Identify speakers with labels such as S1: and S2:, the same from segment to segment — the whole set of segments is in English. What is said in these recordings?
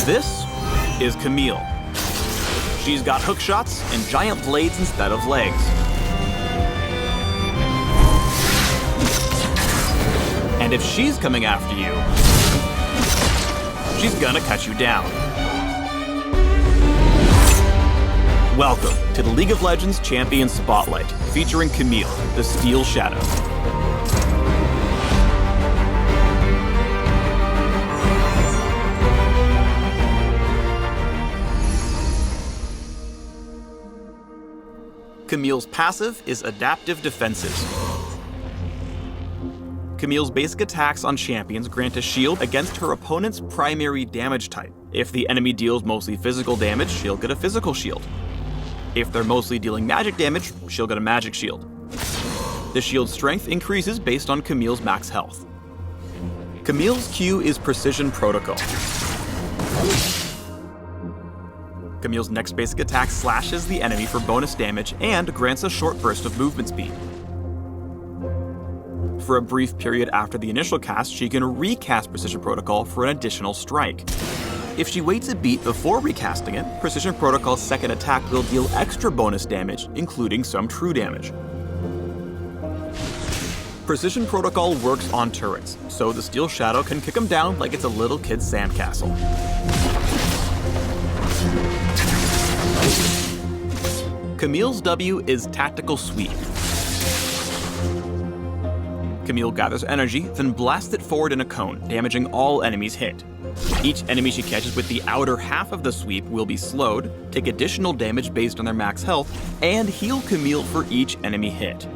S1: This is Camille. She's got hook shots and giant blades instead of legs. And if she's coming after you, she's gonna cut you down. Welcome to the League of Legends Champion Spotlight, featuring Camille, the Steel Shadow. Camille's passive is Adaptive Defenses. Camille's basic attacks on champions grant a shield against her opponent's primary damage type. If the enemy deals mostly physical damage, she'll get a physical shield. If they're mostly dealing magic damage, she'll get a magic shield. The shield's strength increases based on Camille's max health. Camille's Q is Precision Protocol. Camille's next basic attack slashes the enemy for bonus damage and grants a short burst of movement speed. For a brief period after the initial cast, she can recast Precision Protocol for an additional strike. If she waits a beat before recasting it, Precision Protocol's second attack will deal extra bonus damage, including some true damage. Precision Protocol works on turrets, so the Steel Shadow can kick them down like it's a little kid's sandcastle. Camille's W is Tactical Sweep. Camille gathers energy, then blasts it forward in a cone, damaging all enemies hit. Each enemy she catches with the outer half of the sweep will be slowed, take additional damage based on their max health, and heal Camille for each enemy hit.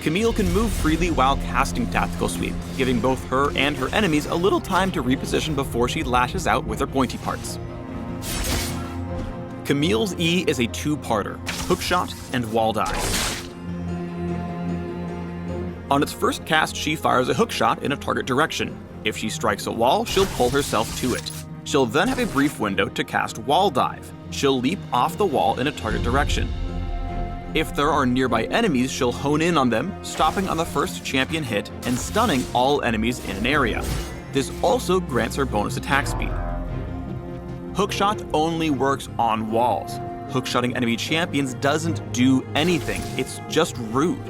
S1: Camille can move freely while casting Tactical Sweep, giving both her and her enemies a little time to reposition before she lashes out with her pointy parts. Camille's E is a two-parter, Hookshot and Wall Dive. On its first cast, she fires a hookshot in a target direction. If she strikes a wall, she'll pull herself to it. She'll then have a brief window to cast Wall Dive. She'll leap off the wall in a target direction. If there are nearby enemies, she'll hone in on them, stopping on the first champion hit and stunning all enemies in an area. This also grants her bonus attack speed. Hookshot only works on walls. Hookshotting enemy champions doesn't do anything, it's just rude.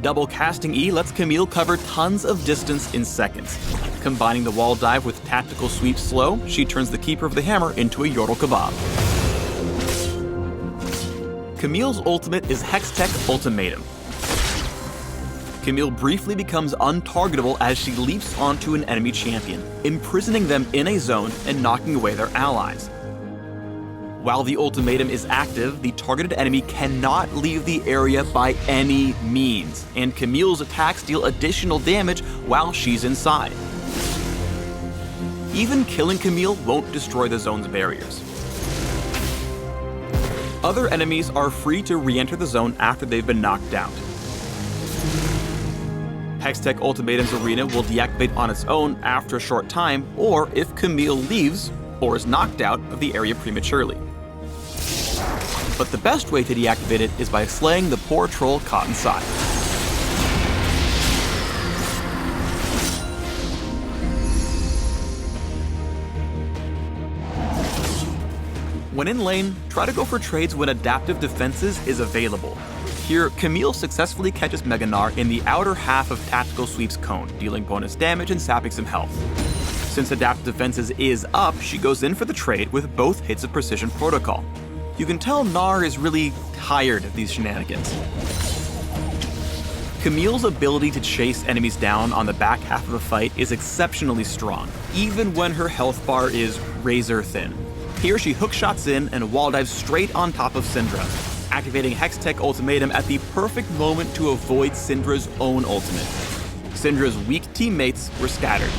S1: Double casting E lets Camille cover tons of distance in seconds. Combining the Wall Dive with Tactical Sweep slow, she turns the Keeper of the Hammer into a Yordle Kebab. Camille's ultimate is Hextech Ultimatum. Camille briefly becomes untargetable as she leaps onto an enemy champion, imprisoning them in a zone and knocking away their allies. While the ultimatum is active, the targeted enemy cannot leave the area by any means, and Camille's attacks deal additional damage while she's inside. Even killing Camille won't destroy the zone's barriers. Other enemies are free to re-enter the zone after they've been knocked out. Hextech Ultimatum's arena will deactivate on its own after a short time, or if Camille leaves or is knocked out of the area prematurely. But the best way to deactivate it is by slaying the poor troll caught inside. When in lane, try to go for trades when Adaptive Defenses is available. Here, Camille successfully catches Mega Gnar in the outer half of Tactical Sweep's cone, dealing bonus damage and sapping some health. Since Adaptive Defenses is up, she goes in for the trade with both hits of Precision Protocol. You can tell Gnar is really tired of these shenanigans. Camille's ability to chase enemies down on the back half of a fight is exceptionally strong, even when her health bar is razor thin. Here she hookshots in and wall dives straight on top of Syndra, activating Hextech Ultimatum at the perfect moment to avoid Syndra's own ultimate. Syndra's weak teammates were scattered.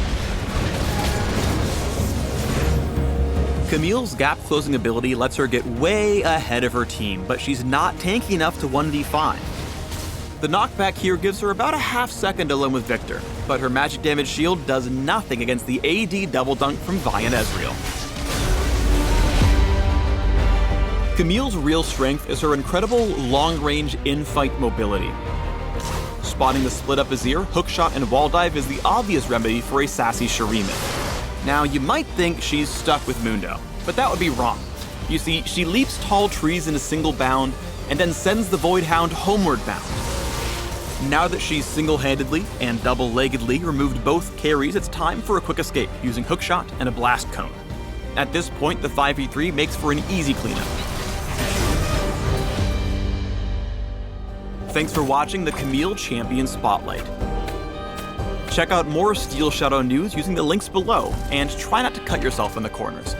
S1: Camille's gap-closing ability lets her get way ahead of her team, but she's not tanky enough to 1v5. The knockback here gives her about a half second alone with Victor, but her magic damage shield does nothing against the AD double dunk from Vi and Ezreal. Camille's real strength is her incredible long-range in-fight mobility. Spotting the split-up Azir, hookshot, and wall dive is the obvious remedy for a sassy Shuriman. Now, you might think she's stuck with Mundo, but that would be wrong. You see, she leaps tall trees in a single bound, and then sends the Void Hound homeward bound. Now that she's single-handedly and double-leggedly removed both carries, it's time for a quick escape using Hookshot and a Blast Cone. At this point, the 5v3 makes for an easy cleanup. Thanks for watching the Camille Champion Spotlight. Check out more Steel Shadow news using the links below, and try not to cut yourself in the corners.